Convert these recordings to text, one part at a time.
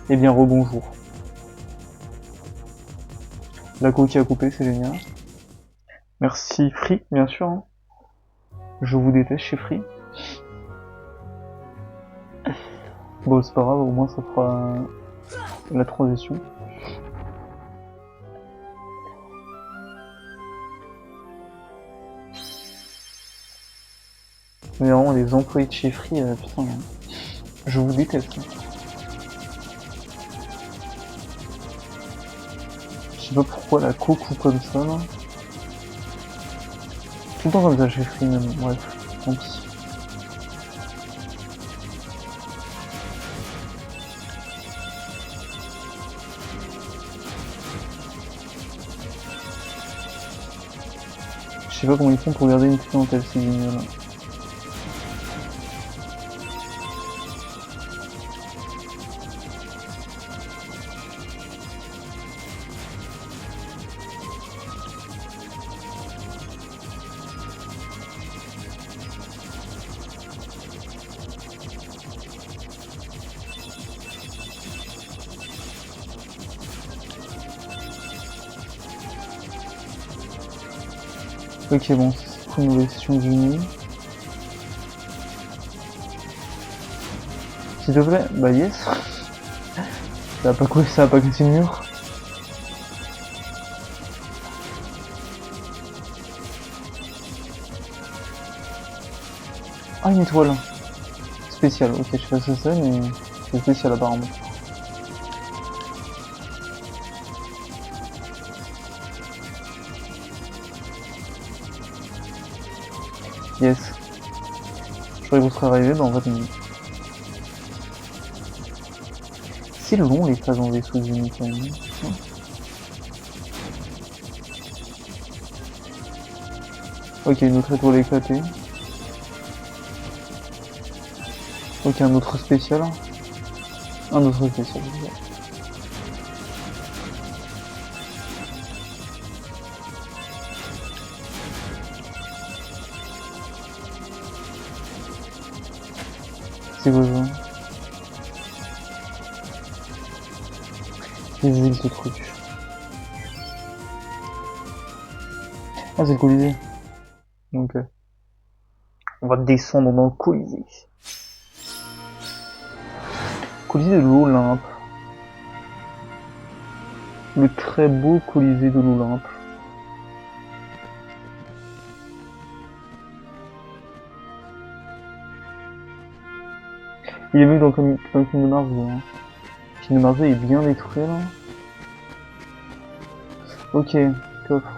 Eh bien, rebonjour. La coquille à couper, c'est génial. Merci Free, bien sûr. Hein. Je vous déteste chez Free. Bon, c'est pas grave, au moins ça fera la transition. Mais vraiment, les employés de chez Free, putain, je vous déteste. Je sais pas pourquoi la coque ou comme ça, là. Tout le temps comme ça chez Free, même. Bref, tant pis. Je sais pas comment ils font pour garder une clientèle, ces lignes-là. Ok, bon, c'est une mauvaise session du nuit. S'il te plaît, bah yes. Ça va pas casser le mur. Ah, une étoile. Spéciale, ok, je sais pas si c'est ça, mais c'est spécial apparemment. Yes. Je croyais que vous serez arrivé, bah en fait non. C'est long les phases en vaisseau du nuit quand même. Ok, une autre étoile éclatée. Ok, un autre spécial. Un autre spécial. C'est quoi ça? Des îles de trucs. Ah, c'est le Colisée. Donc, on va descendre dans le Colisée. Colisée de l'Olympe. Le très beau Colisée de l'Olympe. Il est mieux dans le film de Marvel. Hein. Le film de Marvel est bien détruit là. Ok, coffre.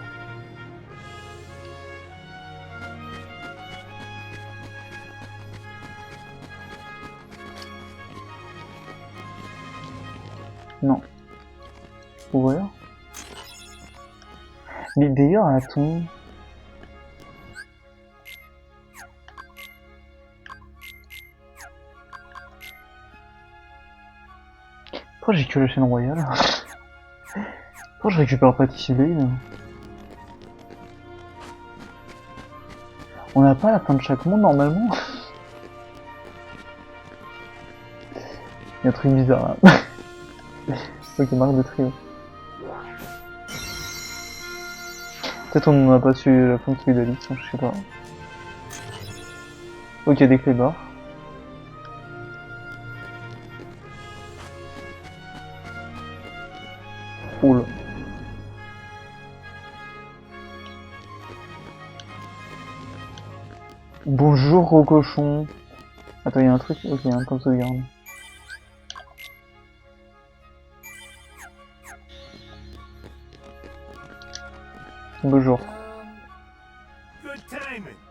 Non. Ouvrir. Mais d'ailleurs, attends. Pourquoi j'ai que la chaîne royale? Pourquoi je récupère pas Tissublade? On n'a pas la fin de chaque monde normalement? Il y a un truc bizarre là. Ok, marque de trio. Peut-être on n'en a pas su la fin de celui d'Alix, je sais pas. Ok, des clés barres. Oula. Bonjour gros cochon. Attends, il y a un truc. Ok, il y a un point de sauvegarde. Bonjour.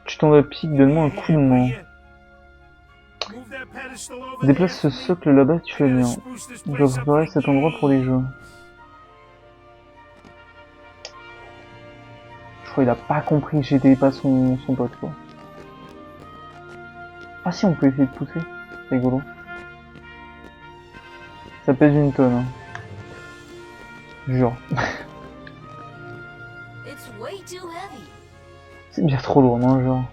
Tu tombes à pic, donne-moi un coup de main. Déplace ce socle là-bas, tu fais bien. Je dois préparer cet endroit pour les jeux. Je crois qu'il a pas compris que j'étais pas son pote quoi. Ah si, on peut essayer de pousser. C'est rigolo. Ça pèse une tonne. Hein. Jure. C'est bien trop lourd, non, genre.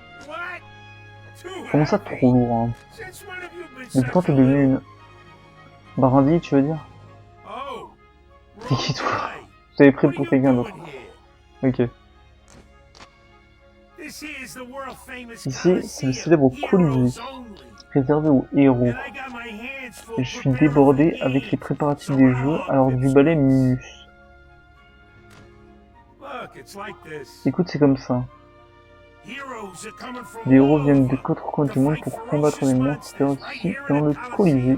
Comment ça, trop lourd, hein? Depuis quand t'es devenu une... Brindille, tu veux dire? C'est qui toi? Je t'avais pris pour quelqu'un d'autre. Ok. Ici, c'est le célèbre Colisée, réservé aux héros. Et je suis débordé avec les préparatifs des jeux, alors du ballet Minus. Écoute, c'est comme ça. Des héros viennent de quatre coins du monde pour combattre les monstres ici dans le Colisée.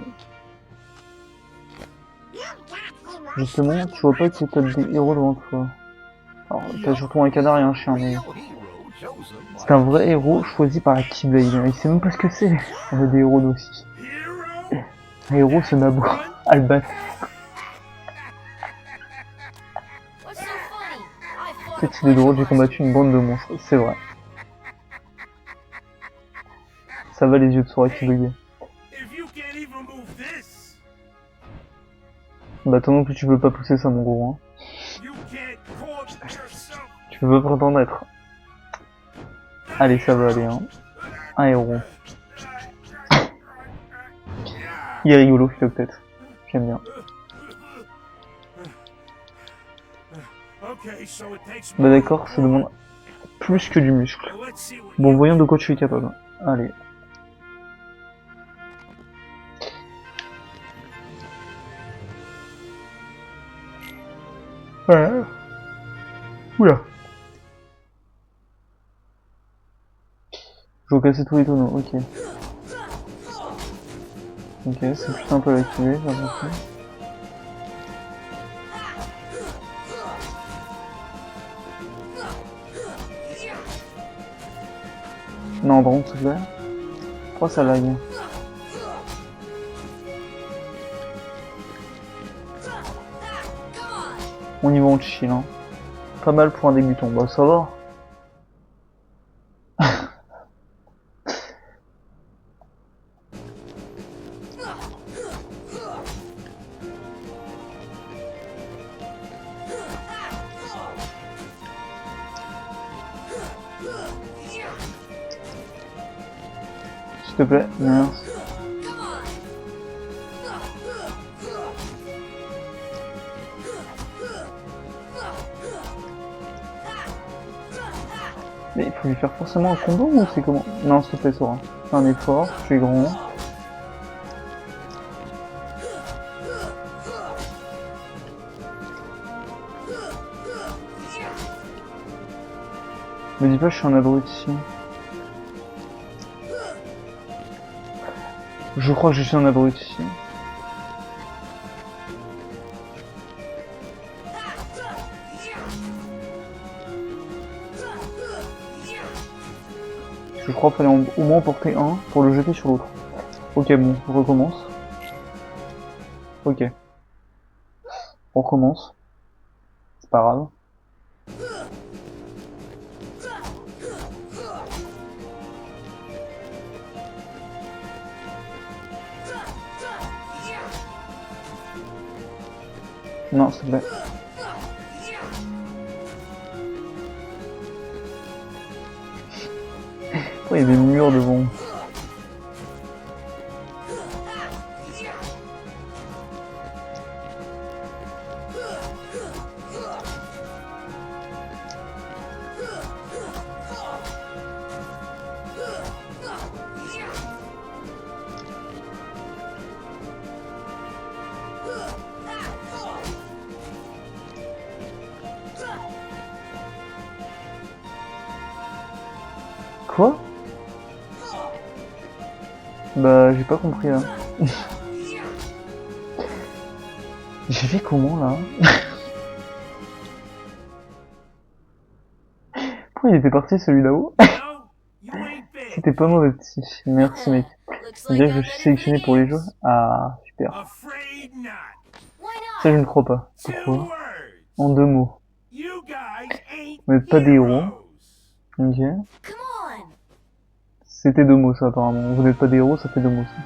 Justement, tu vois pas que t'as des héros devant toi. Alors, t'as surtout un canard et un chien, mais... C'est un vrai héros choisi par la Keyblade. Il sait même pas ce que c'est. On a des héros nous aussi. Un héros, c'est Nabo. Alban. Cette idée drôle, j'ai combattu une bande de monstres. C'est vrai. Ça va les yeux de Sora qui buguaient. Bah toi non plus tu peux pas pousser ça mon gros hein. Tu peux pas prétendre être. Allez ça va aller hein. Un héros. Il est rigolo Philoctète. J'aime bien. Bah d'accord, ça demande plus que du muscle. Bon voyons de quoi tu es capable. Allez. Ouais. Oula. Je vais casser tous les tonneaux, ok. Ok, c'est plus simple à activer, j'ai l'impression. Non, par contre, s'il te plaît. Pourquoi ça lag? On y va en chill, hein. Pas mal pour un débutant, bah ça va. S'il te plaît, merci. Mais il faut lui faire forcément un combo ou c'est comment? Non, s'il te plaît, Sora. Fais un effort, tu es grand. Me dis pas je suis un abruti. Je crois que je suis un abruti. Je crois qu'il fallait au moins en porter un pour le jeter sur l'autre. Ok bon, on recommence. Ok. On recommence. C'est pas grave. Non, s'il te plaît. Pourquoi il y a des murs devant? Quoi? Bah j'ai pas compris là. J'ai fait comment là? Pourquoi il était parti celui là-haut? C'était pas mauvais petit. Merci mec. On dirait que je suis sélectionné pour les jeux. Ah super. Ça je ne crois pas. Pourquoi? En deux mots. Vous n'êtes pas des héros. Ok. C'était deux mots ça apparemment. Vous n'êtes pas des héros, ça fait deux mots ça.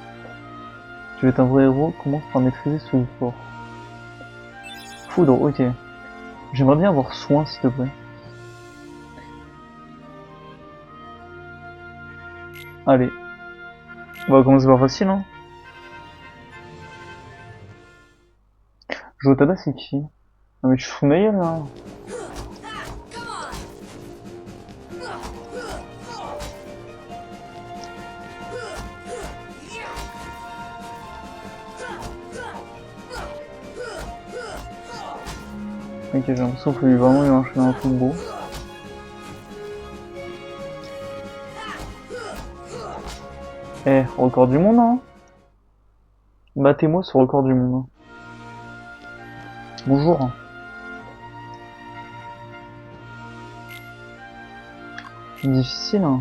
Tu veux être un vrai héros, commence par maîtriser ce fort. Foudre, ok. J'aimerais bien avoir soin s'il te plaît. Allez. On va commencer par facile hein. Joe Taba c'est qui? Ah mais tu fous ma gueule là. Ok, j'ai l'impression qu'il faut vraiment lui enchaîner un truc beau. Eh, record du monde, hein. Battez-moi ce record du monde. Bonjour. Difficile, hein.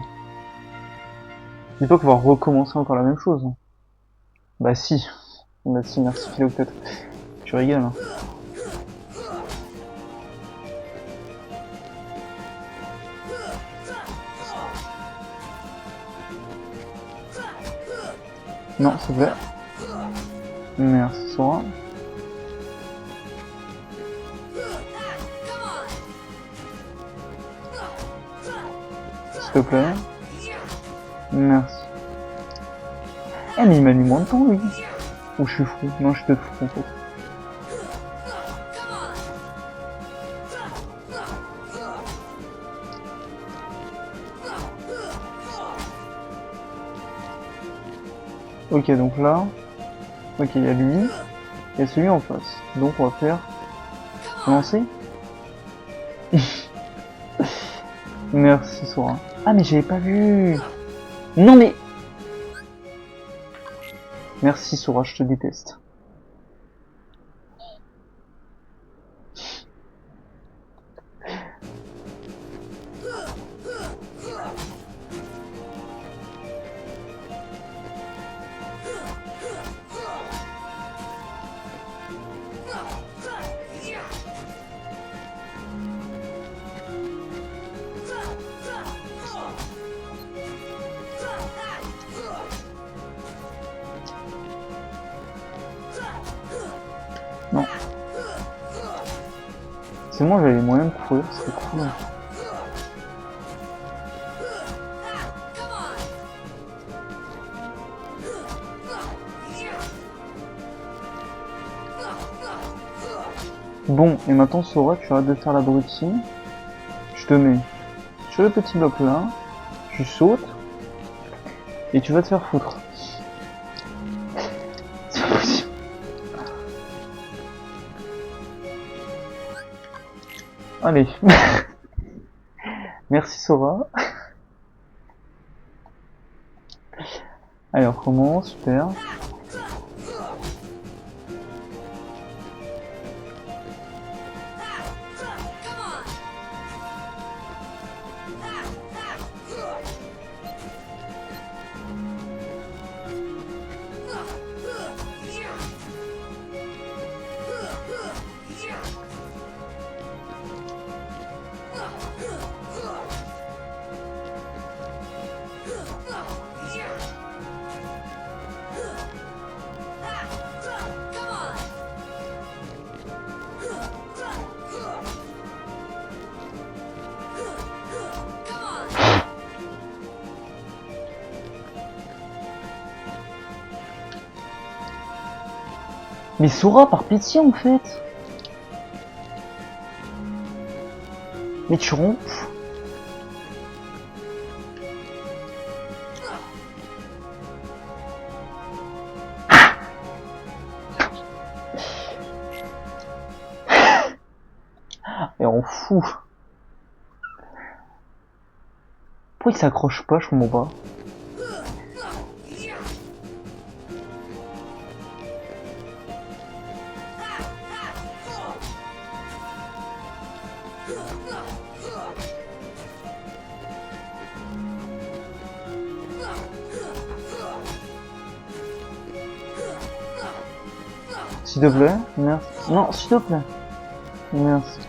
Dis pas qu'on va recommencer encore la même chose. Bah si. Bah si, merci Philo peut-être. Tu rigoles, hein. Non, s'il te plaît. Merci Sora. S'il te plaît. Merci. Eh mais il m'a mis moins de temps lui. Ou je suis fou. Non, je te fous en fait. Ok, donc là, ok, il y a lui, et celui en face. Donc on va faire lancer. Merci Sora. Ah mais j'avais pas vu. Non mais. Merci Sora, je te déteste. Non. C'est moi j'avais les moyens de courir, c'est cool. Bon, et maintenant Sora, tu arrêtes de faire l'abruti. Je te mets sur le petit bloc là, tu sautes, et tu vas te faire foutre. C'est pas possible. Allez. Merci Sora. Allez, on recommence, super. Mais Sora, par pitié en fait. Mais tu rompes. Et on fout. Pourquoi il s'accroche pas, je comprends pas. S'il te plaît, merci. Non, s'il te plaît. Merci.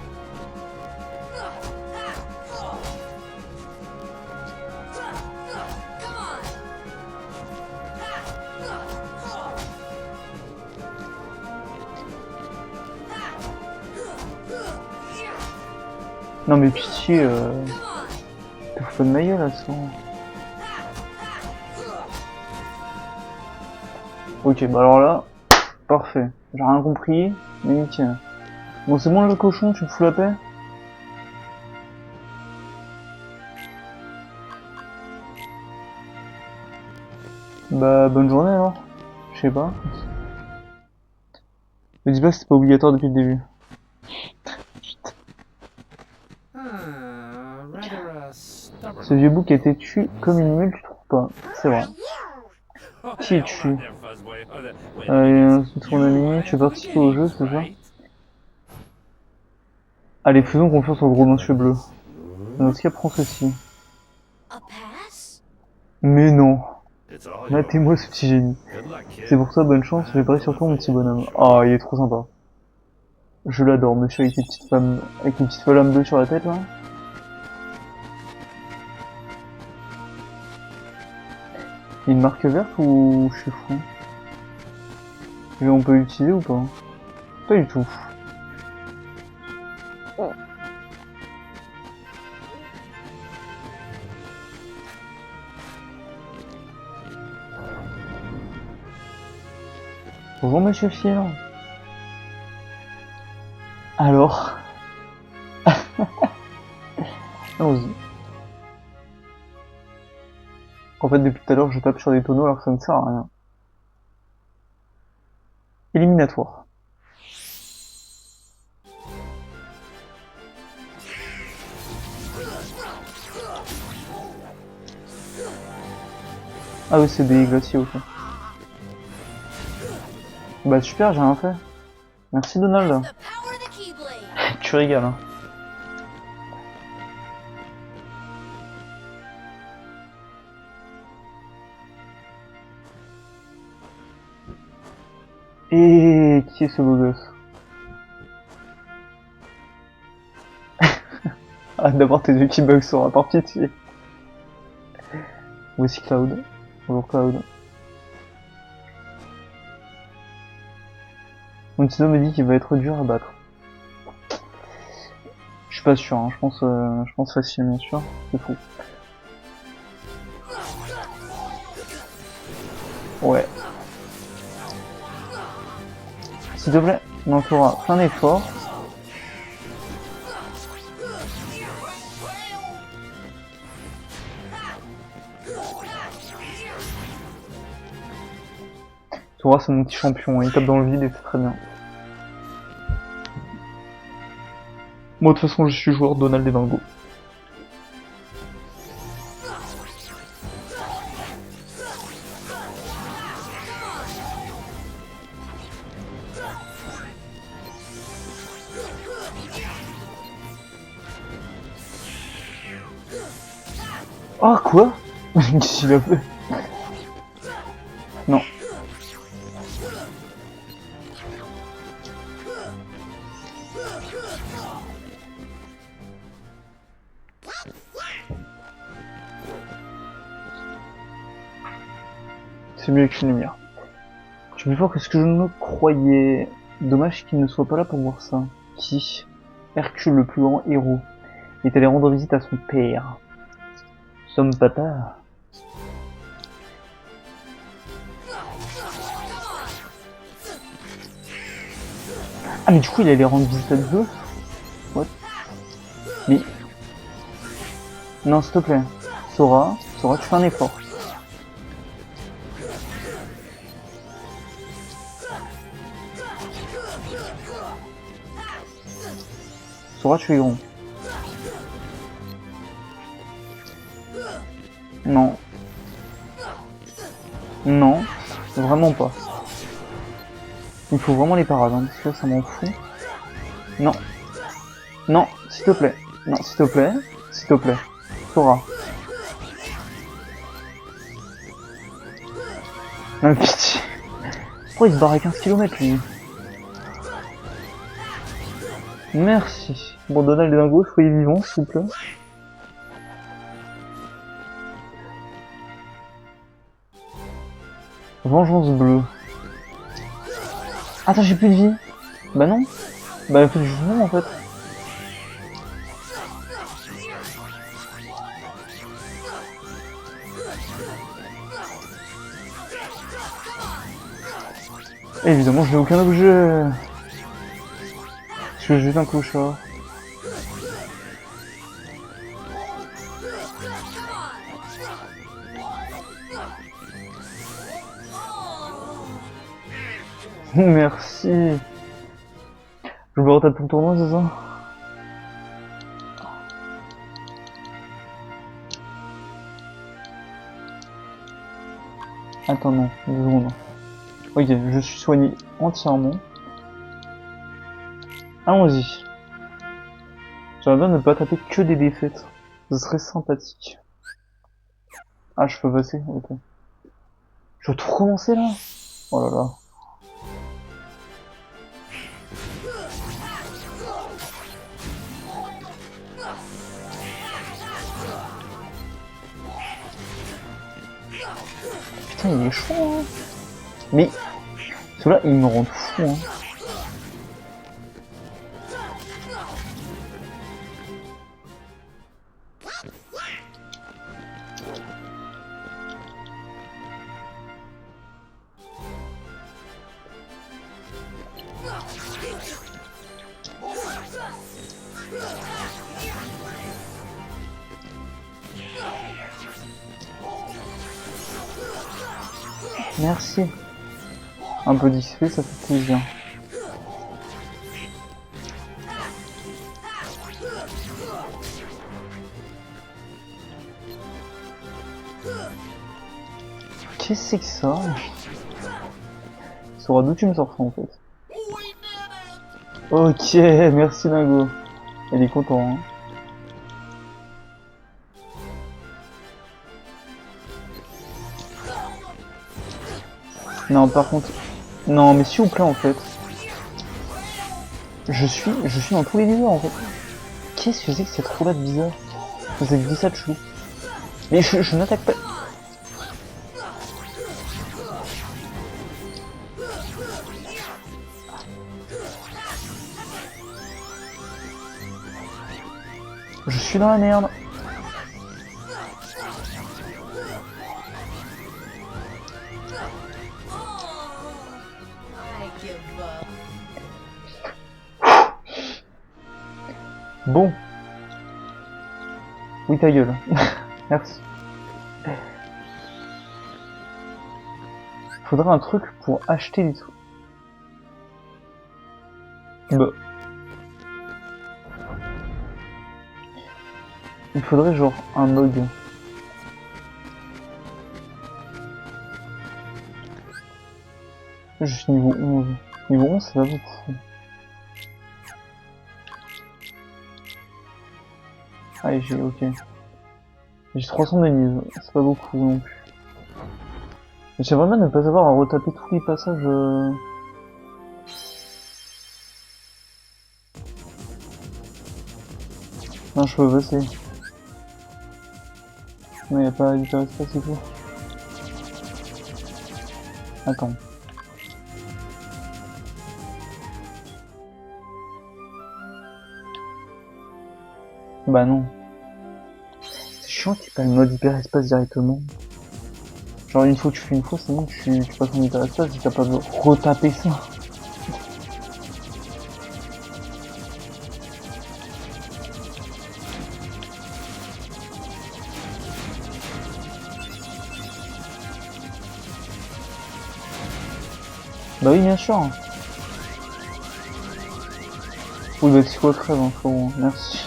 Non mais pitié, te fous pas de ma gueule là, ça. Ok, bah alors là, parfait. J'ai rien compris, mais nickel. Bon, c'est bon le cochon, tu me fous la paix? Bah, bonne journée alors. Je sais pas. Me dis pas que c'était pas obligatoire depuis le début. Ce vieux bouc a été tué comme une mule, tu trouves pas? C'est vrai. Qui est tué? C'est ton ami, tu veux participer au jeu, c'est ça? Allez, faisons confiance au gros monsieur bleu. Dans ce cas, prends ceci. Mais non. Matez-moi ce petit génie. C'est pour ça, bonne chance, j'ai parié sur toi, mon petit bonhomme. Ah, il est trop sympa. Je l'adore, monsieur avec les petites femmes, avec les petites flammes bleues sur la tête, là. Il y a une marque verte ou je suis fou? Et on peut l'utiliser ou pas? Pas du tout. Bonjour monsieur Fier. Alors allons-y. En fait, depuis tout à l'heure, je tape sur des tonneaux alors que ça ne sert à rien. Éliminatoire. Ah oui, c'est des glaciers, ok. Bah super, j'ai rien fait. Merci Donald. Tu régales, hein. Et qui est ce beau gosse? Ah, d'abord tes yeux qui bug sur par pitié. Voici Cloud. Bonjour Cloud. Mon petit me dit qu'il va être dur à battre. Je suis pas sûr, hein. Je pense facilement sûr. C'est fou. Ouais. S'il te plaît, non, tu auras fait un effort. Tora, c'est mon petit champion, il tape dans le vide et c'est très bien. Moi, de toute façon, je suis joueur Donald et Dingo. Ah, quoi? Qu'est-ce qu'il a fait? Non. C'est mieux avec une lumière. Je suis plus fort que ce que je ne croyais. Dommage qu'il ne soit pas là pour voir ça. Qui? Hercule, le plus grand héros, est allé rendre visite à son père. Son papa. Ah mais du coup il allait rendre visite à Zeus? What? Mais... Non s'il te plaît. Sora, tu fais un effort. Sora, tu es grand. Non. Non, vraiment pas. Il faut vraiment les parades, hein, parce que ça m'en fout. Non. Non, s'il te plaît. Non, s'il te plaît. S'il te plaît. Sora. Non, pitié. Pourquoi il se barre à 15 km lui? Merci. Bon, Donald et Dingo, soyez vivants, s'il vous plaît. Vengeance bleue. Attends, j'ai plus de vie. Bah non. Bah, il faut du jugement en fait. Évidemment, je n'ai aucun objet. Je fais juste un clochard. Merci. Je me retape tout le tournoi, c'est ça? Attends, non, 2 secondes. Ok, je suis soigné entièrement. Allons-y. J'aimerais bien ne pas taper que des défaites. Ce serait sympathique. Ah, je peux passer? Ok. Je dois tout recommencer là? Oh là là. Putain, il est chaud, hein. Mais, ceux-là, ils me rendent fou, hein. Merci. Un peu d'XP, ça fait plaisir. Qu'est-ce que c'est que ça? Ça aura d'où tu me sors ça en fait. Ok, merci Dingo. Il est content, hein. Non, par contre... Non, mais s'il vous plaît, en fait. Je suis dans tous les niveaux, en fait. Qu'est-ce que c'est que cette roulade bizarre? Cette glissade chelou. Mais je n'attaque pas... Je suis dans la merde. Bon. Oui, ta gueule. Merci. Faudrait un truc pour acheter des trucs. Bah. Il faudrait genre un mog. Je suis niveau 11. Niveau 11, c'est pas beaucoup. Allez, j'ai ok. J'ai 300 d'énigmes, c'est pas beaucoup non plus. J'aimerais bien ne pas avoir à retaper tous les passages. Non, je peux passer. Non, y'a pas d'hyperespace et tout. Attends. Bah non. C'est chiant qu'il n'y ait pas le mode hyperespace directement. Genre une fois que tu fais une fois, c'est bon que tu passes en hyperespace et t'as pas besoin de retaper ça. Bah oui, bien sûr. Oui, bah Psycho crève, hein, frérot. Merci.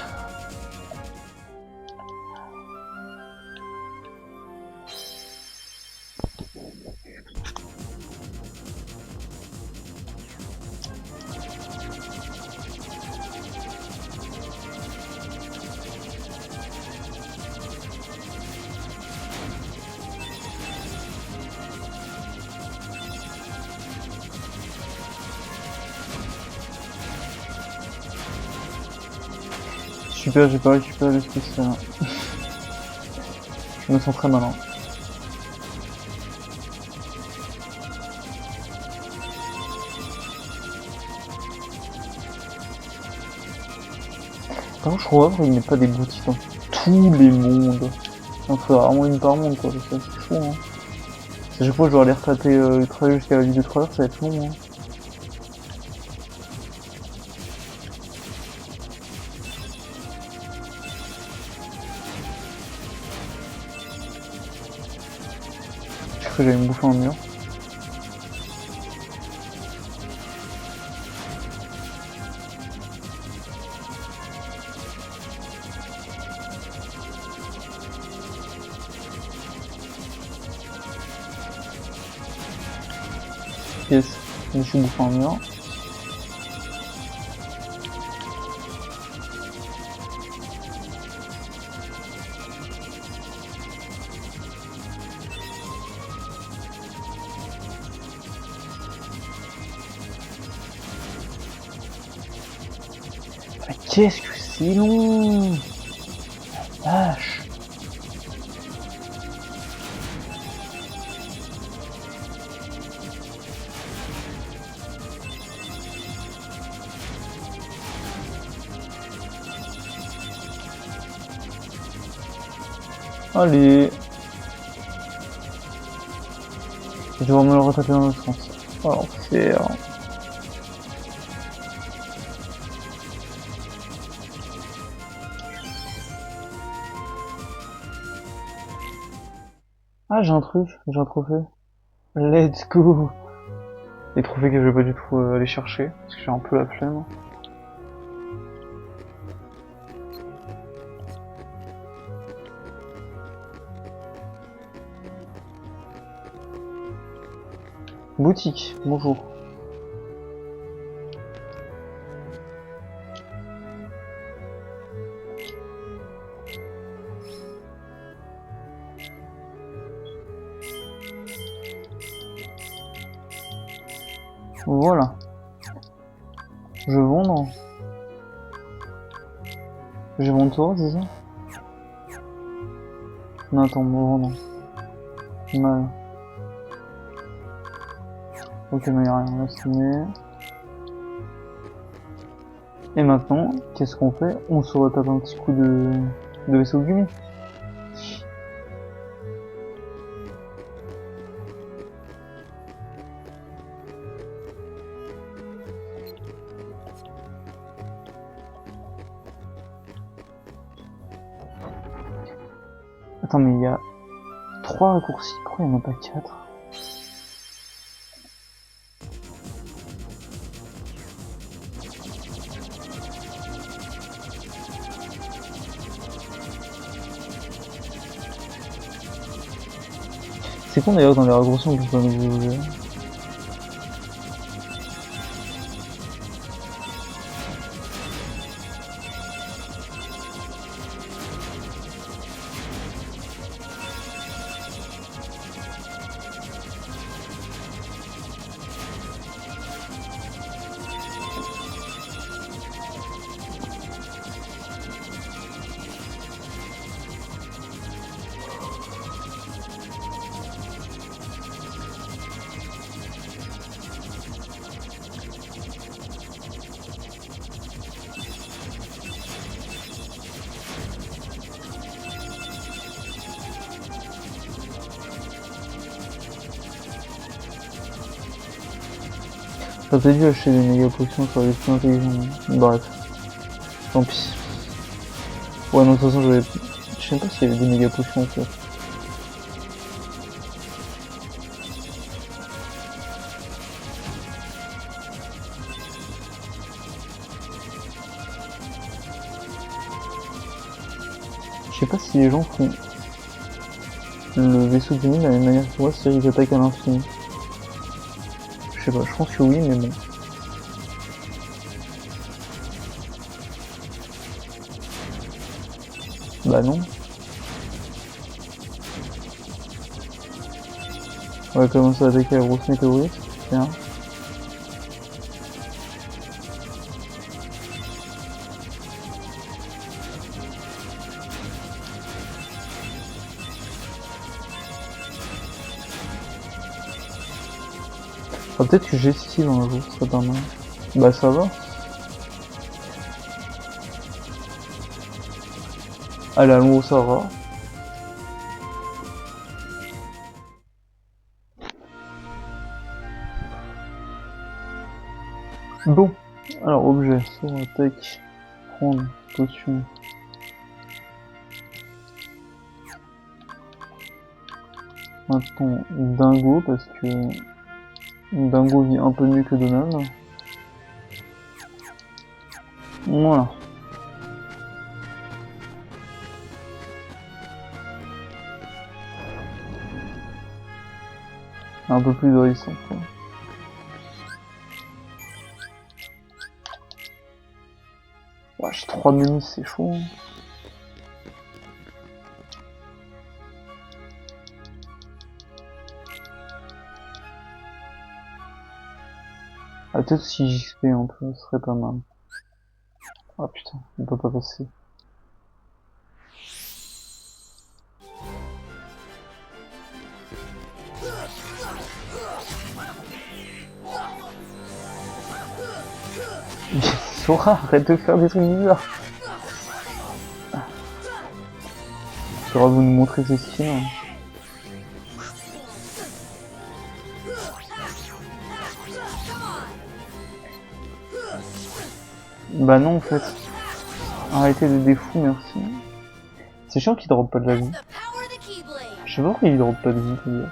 Super, j'ai pas récupéré le spécial. Je me sens très malin. Par contre, je crois qu'il n'y a pas des boutiques dans tous les mondes. Il faudra vraiment une par monde, quoi. C'est fou, hein. À chaque fois, je dois aller retaper le trajet jusqu'à la ville de 3 heures, ça va être long, hein. cru que j'allais me bouffer un mur. Yes, je me suis bouffé un mur. Ah, qu'est-ce que c'est long! Vache! Allez! Je vais me le retaper dans l'autre sens. Alors, c'est... Ah, j'ai un truc, j'ai un trophée. Let's go! Les trophées que je vais pas du tout aller chercher, parce que j'ai un peu la flemme. Boutique, bonjour. Voilà. Je vends, non? J'ai mon tour, c'est ça? Non, attends, bon, non. Mal. Ok, mais y'a rien, laisse tomber. Et maintenant, qu'est-ce qu'on fait? On se retape un petit coup de vaisseau Gumi. Attends, mais il y a 3 raccourcis, pourquoi il n'y en a pas 4? C'est con d'ailleurs, dans les raccourcis on peut pas nous jouer. T'as peut-être dû acheter des méga potions sur les plus intelligents. Bref. Tant pis. Ouais, non, de toute façon, j'avais... Je sais pas s'il y avait des méga potions en fait. Je sais pas si les gens font le vaisseau du mine de la même manière que moi, c'est-à-dire qu'ils attaquent à l'infini. Je sais pas, je pense que oui, mais bon. Bah non. On va commencer à attaquer la grosse météorite. Tiens. Ah, peut-être que j'esquive un jour, ce serait pas mal. Bah ça va. Allez, allons au Sahara. Bon, alors objet, sur attaque, prendre, potion. Maintenant, Dingo, parce que Dingo vit un peu mieux que Donald. Voilà. Un peu plus de résistance, quoi. Ouais, j'ai 3 menus, c'est chaud. Hein. Ah, peut-être si JXP un peu, ce serait pas mal. Ah putain, on peut pas passer. Sora, arrête de faire des trucs bizarres. Sora, vous nous montrer ses skills. Hein. Bah non en fait. Arrêtez de défou, merci. C'est chiant qu'il drop pas de la vie. Je sais pas pourquoi il drop pas de vie, d'ailleurs.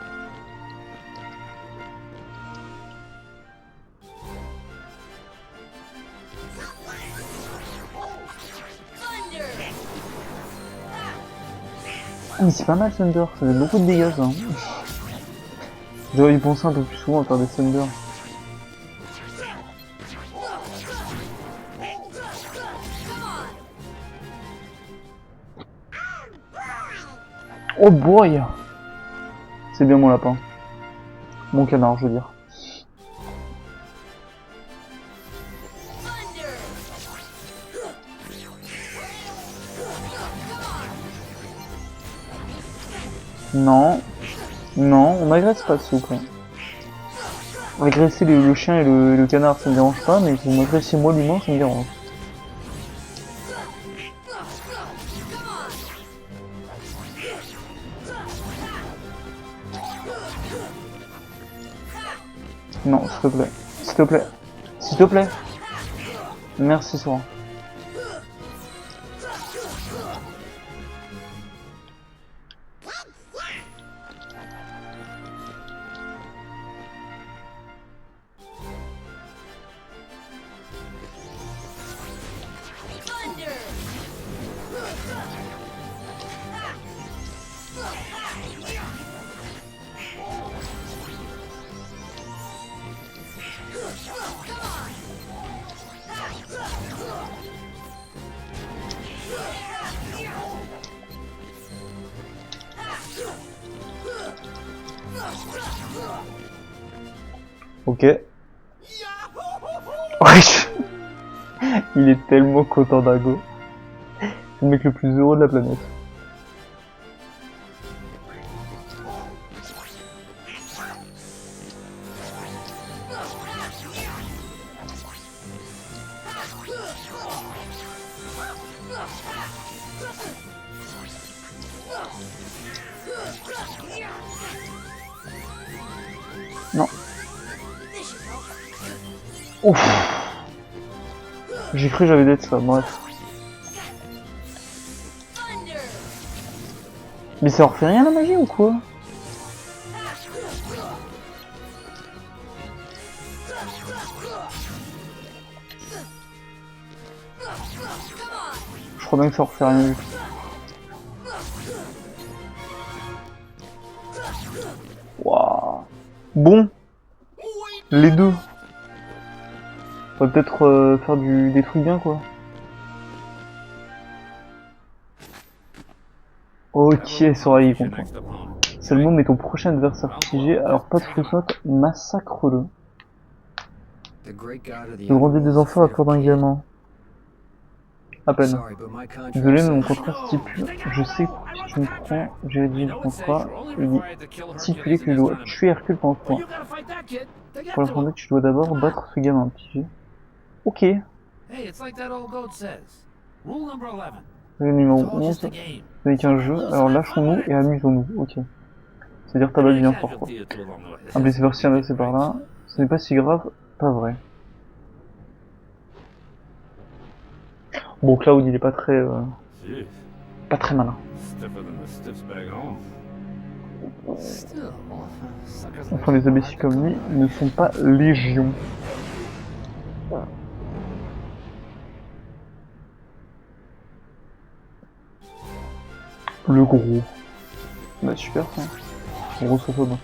Ah, mais c'est pas mal Thunder, ça fait beaucoup de dégâts ça. Hein. J'aurais dû penser un peu plus souvent à faire des Thunder. Oh boy! C'est bien mon lapin. Mon canard, je veux dire. Non. Non, on m'agresse pas s'il vous plaît. Agresser le chien et le canard ça me dérange pas, mais vous m'agressez moi l'humain ça me dérange. Non, s'il te plaît. S'il te plaît. S'il te plaît. Merci Sora. Ok. Wesh. Il est tellement content d'Ago. C'est le mec le plus heureux de la planète. Non. Ouf. J'ai cru que j'avais d'être ça, bref. Mais ça refait rien la magie ou quoi? Je crois bien que ça refait rien du tout. Waouh. Bon. Les deux. On va peut-être faire des trucs bien quoi. Ok, Sora il est content. C'est le moment mais ton prochain adversaire figé, alors pas de footnote, massacre-le. Le grand dieu des enfers accorde un gamin. À peine. Désolé mais mon contrat stipule, je sais que si tu me prends, j'ai dit le contrat, il est stipulé que je dois tuer Hercule pendant ce point. Pour l'affronter, tu dois d'abord battre ce gamin piégé. Ok. Règle numéro 11, ce n'est qu'un jeu, alors lâchons-nous et amusons-nous. Ok. C'est-à-dire tabac bien fort quoi. Un blessé par-ci, un blessé par-là. Ce n'est pas si grave, pas vrai. Bon, Cloud il est pas très malin. Enfin, les imbéciles comme lui ne sont pas légion. Le gros. Bah super ça. Gros sauve.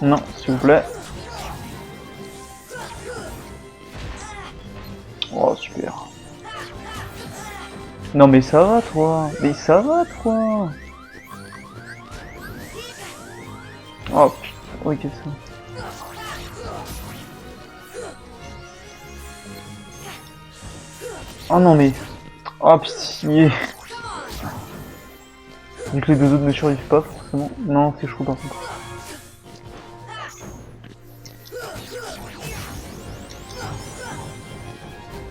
Non, s'il vous plaît. Oh super. Non mais ça va toi. Mais ça va toi. Oh putain, ok ça. Oh non mais... Oh pitié. Vu que les deux autres ne survivent pas forcément. Non, c'est chaud par contre.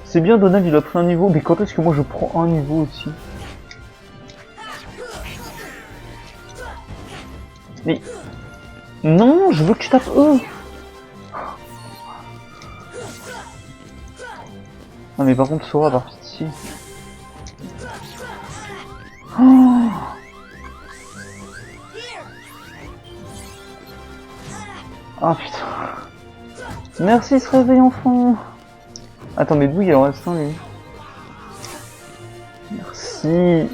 C'est bien, Donald il a pris un niveau, mais quand est-ce que moi je prends un niveau aussi? Mais... Non, je veux que tu tapes eux. Non mais par contre Sora par pitié. Oh, oh putain. Merci, se réveille enfant. Attends mais d'où il en reste un lui? Merci.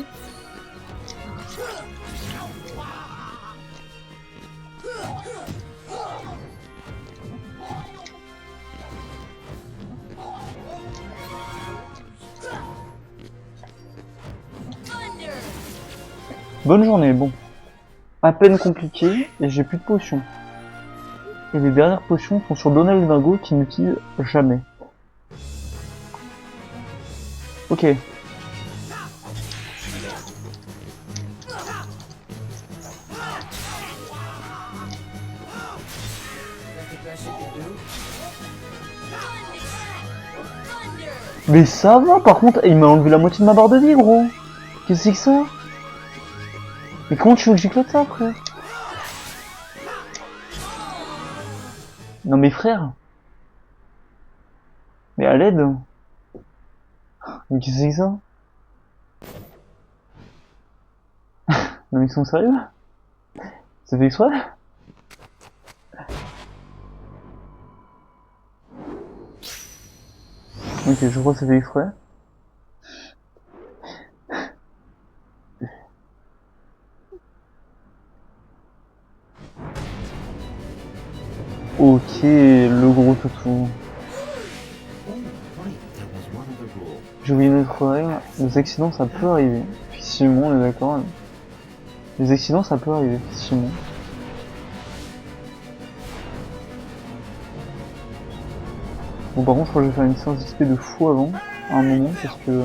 Bonne journée, bon. À peine compliqué, et j'ai plus de potions. Et les dernières potions sont sur Donald Dingo qui n'utilise jamais. Ok. Mais ça va, par contre, il m'a enlevé la moitié de ma barre de vie, gros. Qu'est-ce que c'est que ça? Mais comment tu veux que j'éclate ça, frère? Non mais frère. Mais à l'aide. Mais qu'est-ce que c'est que ça? Non mais ils sont sérieux? Ça fait exprès? Ok, je crois que ça fait exprès. Ok, le gros toutou. J'ai oublié notre règle. Les accidents, ça peut arriver. Effectivement, on est d'accord. Les accidents, ça peut arriver, effectivement. Bon, par contre, je crois que je vais faire une séance d'XP de fou avant, à un moment, parce que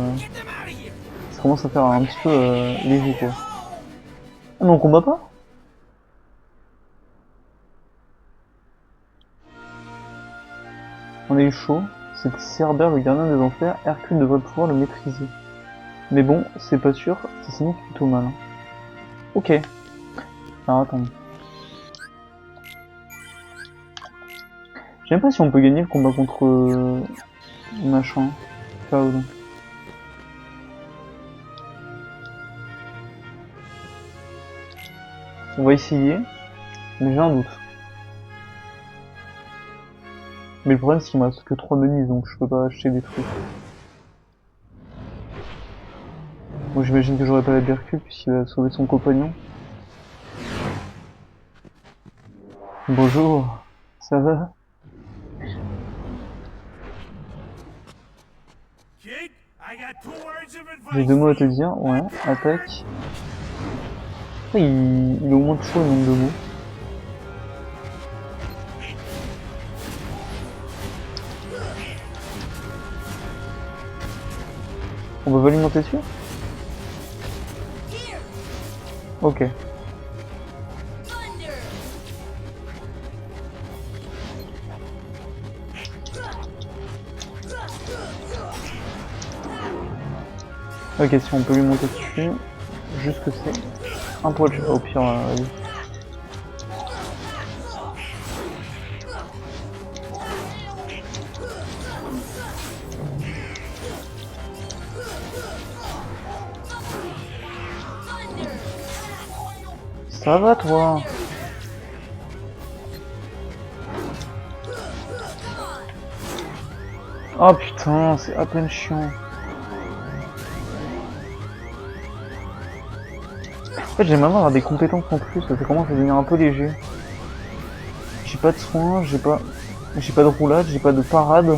ça commence à faire un petit peu léger, quoi. Ah, mais on combat pas? On a eu chaud. C'est Cerbère, le gardien des enfers. Hercule devrait pouvoir le maîtriser. Mais bon, c'est pas sûr, ça s'annonce plutôt mal. Hein. Ok. Alors attends. Je sais même pas si on peut gagner le combat contre machin. Cloud. On va essayer, mais j'ai un doute. Mais le problème c'est qu'il me reste que 3 menus, donc je peux pas acheter des trucs. Moi j'imagine que j'aurais pas la d'Hercule puisqu'il a sauvé son compagnon. Bonjour, ça va? J'ai 2 mots à te dire, ouais, attaque. Il augmente toujours le nombre de mots. On va alimenter dessus? Ok. Ok, si on peut lui monter dessus, juste que c'est un poil, au pire, vas-y. Ça va toi? Oh putain, c'est à peine chiant. En fait, j'aimerais avoir des compétences en plus, ça commence à devenir un peu léger. J'ai pas de soins, j'ai pas de roulade, j'ai pas de parade.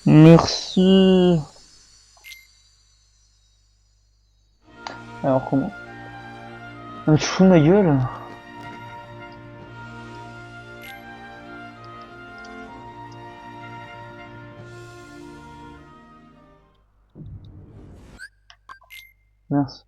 Merci. Alors comment? Ah, tu fous de ma gueule? Merci.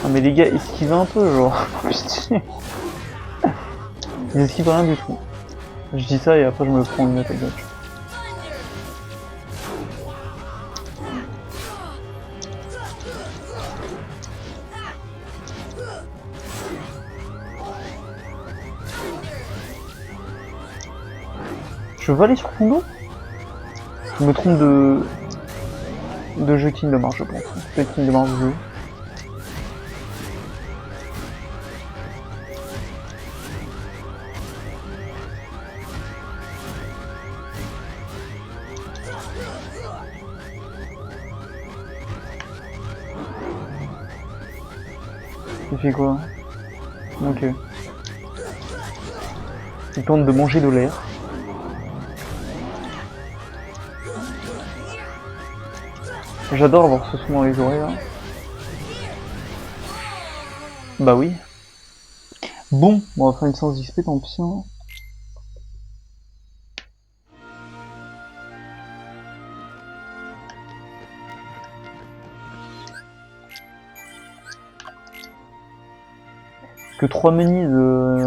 Ah mais les gars, esquivez un peu, genre. Putain. Ils esquivent rien du tout. Je dis ça et après je me prends une attaque gauche. Je veux aller sur ton dos? Je me trompe de jeu Kingdom Hearts, je pense. Peut-être Kingdom Hearts 2. Il fait quoi? Ok. Il tente de manger de l'air. J'adore avoir ce son dans les oreilles là. Bah oui. Bon, on va faire une séance d'XP, tant pis. Hein. Que 3 menus,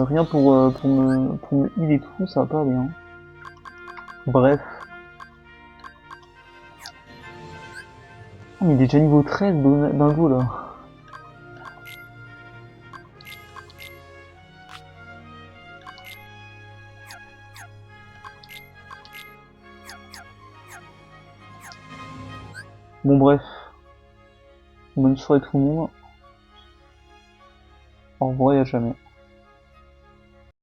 rien pour me heal et tout, ça va pas aller. Hein. Bref. Oh, mais il est déjà niveau 13 Dingo là. Bon bref. Bonne soirée tout le monde. Au revoir et à jamais.